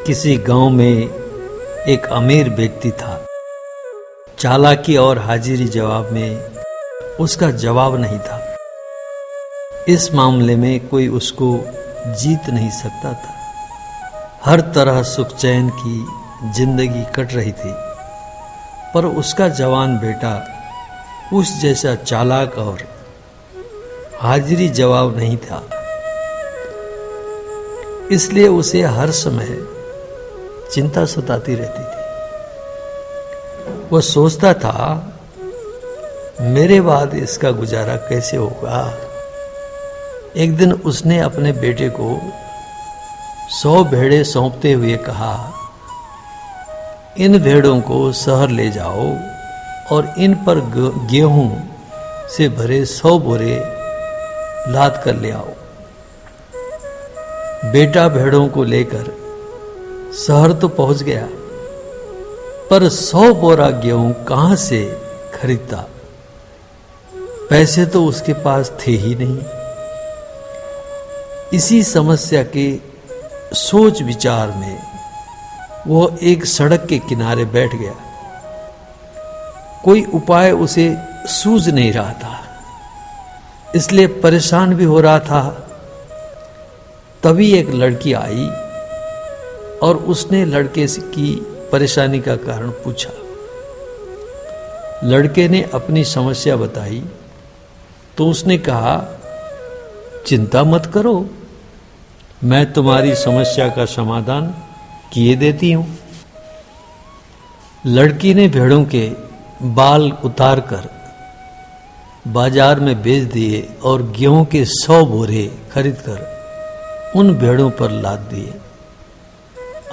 किसी गांव में एक अमीर व्यक्ति था। चालाकी और हाजिरी जवाब में उसका जवाब नहीं था। इस मामले में कोई उसको जीत नहीं सकता था। हर तरह सुख चैन की जिंदगी कट रही थी, पर उसका जवान बेटा उस जैसा चालाक और हाजिरी जवाब नहीं था। इसलिए उसे हर समय चिंता सताती रहती थी। वह सोचता था, मेरे बाद इसका गुजारा कैसे होगा। एक दिन उसने अपने बेटे को 100 भेड़ें सौंपते हुए कहा, इन भेड़ों को शहर ले जाओ और इन पर गेहूं से भरे 100 बोरे लाद कर ले आओ। बेटा भेड़ों को लेकर शहर तो पहुंच गया, पर 100 बोरा गेहूं कहां से खरीदता। पैसे तो उसके पास थे ही नहीं। इसी समस्या के सोच विचार में वो एक सड़क के किनारे बैठ गया। कोई उपाय उसे सूझ नहीं रहा था, इसलिए परेशान भी हो रहा था। तभी एक लड़की आई और उसने लड़के की परेशानी का कारण पूछा। लड़के ने अपनी समस्या बताई तो उसने कहा, चिंता मत करो, मैं तुम्हारी समस्या का समाधान किए देती हूं। लड़की ने भेड़ों के बाल उतारकर बाजार में बेच दिए और गेहूं के 100 बोरे खरीदकर उन भेड़ों पर लाद दिए।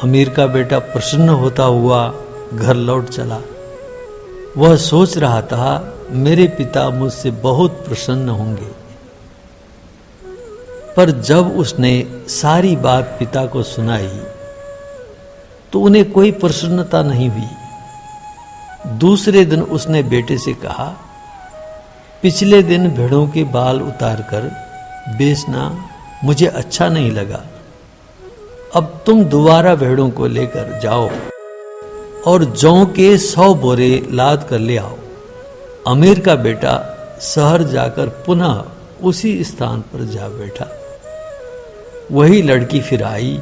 अमीर का बेटा प्रसन्न होता हुआ घर लौट चला। वह सोच रहा था, मेरे पिता मुझसे बहुत प्रसन्न होंगे। पर जब उसने सारी बात पिता को सुनाई तो उन्हें कोई प्रसन्नता नहीं हुई। दूसरे दिन उसने बेटे से कहा, पिछले दिन भेड़ों के बाल उतारकर बेचना मुझे अच्छा नहीं लगा। अब तुम दोबारा भेड़ों को लेकर जाओ और जौ के 100 बोरे लाद कर ले आओ। अमीर का बेटा शहर जाकर पुनः उसी स्थान पर जा बैठा। वही लड़की फिर आई।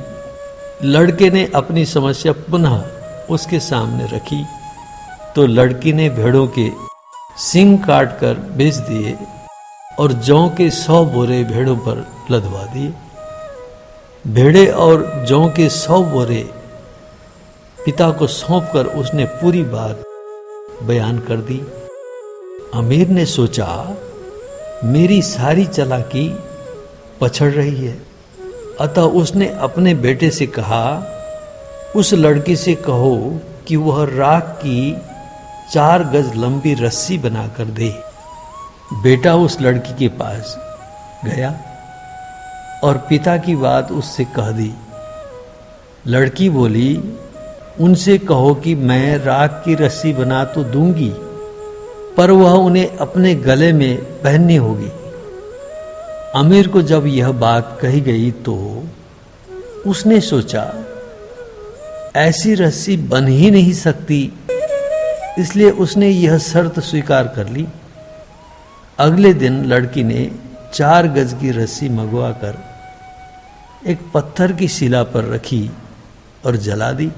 लड़के ने अपनी समस्या पुनः उसके सामने रखी तो लड़की ने भेड़ों के सींग काट कर बेच दिए और जौ के 100 बोरे भेड़ों पर लदवा दिए। भेड़े और जौ के 100 बोरे पिता को सौंपकर उसने पूरी बात बयान कर दी। अमीर ने सोचा, मेरी सारी चालाकी पछड़ रही है। अतः उसने अपने बेटे से कहा, उस लड़की से कहो कि वह राख की 4 गज लंबी रस्सी बनाकर दे। बेटा उस लड़की के पास गया और पिता की बात उससे कह दी। लड़की बोली, उनसे कहो कि मैं राख की रस्सी बना तो दूंगी, पर वह उन्हें अपने गले में पहननी होगी। अमीर को जब यह बात कही गई तो उसने सोचा, ऐसी रस्सी बन ही नहीं सकती, इसलिए उसने यह शर्त स्वीकार कर ली। अगले दिन लड़की ने 4 गज की रस्सी मंगवाकर एक पत्थर की शिला पर रखी और जला दी।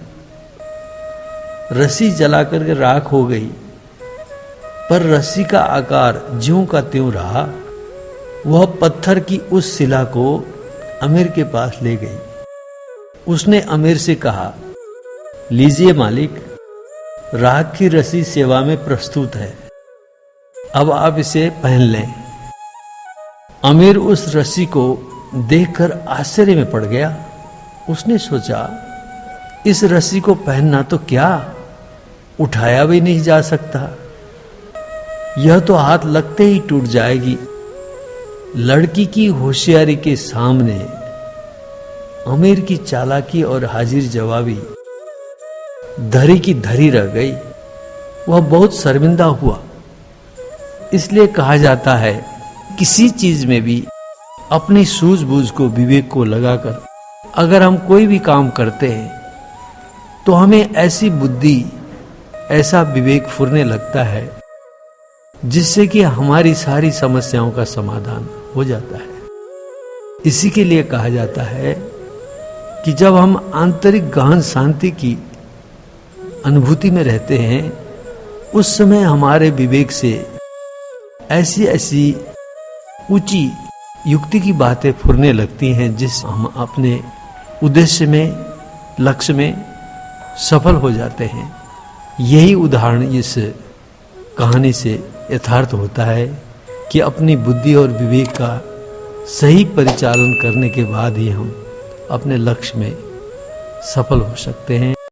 रस्सी जलाकर के राख हो गई, पर रस्सी का आकार ज्यों का त्यों रहा। वह पत्थर की उस शिला को अमीर के पास ले गई। उसने अमीर से कहा, लीजिए मालिक, राख की रस्सी सेवा में प्रस्तुत है, अब आप इसे पहन लें। अमीर उस रस्सी को देखकर आश्चर्य में पड़ गया। उसने सोचा, इस रस्सी को पहनना तो क्या, उठाया भी नहीं जा सकता, यह तो हाथ लगते ही टूट जाएगी। लड़की की होशियारी के सामने अमीर की चालाकी और हाजिर जवाबी धरी की धरी रह गई। वह बहुत शर्मिंदा हुआ। इसलिए कहा जाता है, किसी चीज में भी अपनी सूझबूझ को, विवेक को लगाकर अगर हम कोई भी काम करते हैं तो हमें ऐसी बुद्धि, ऐसा विवेक फुरने लगता है जिससे कि हमारी सारी समस्याओं का समाधान हो जाता है। इसी के लिए कहा जाता है कि जब हम आंतरिक गहन शांति की अनुभूति में रहते हैं, उस समय हमारे विवेक से ऐसी ऐसी ऊंची युक्ति की बातें फुरने लगती हैं जिस हम अपने उद्देश्य में, लक्ष्य में सफल हो जाते हैं। यही उदाहरण इस कहानी से यथार्थ होता है कि अपनी बुद्धि और विवेक का सही परिचालन करने के बाद ही हम अपने लक्ष्य में सफल हो सकते हैं।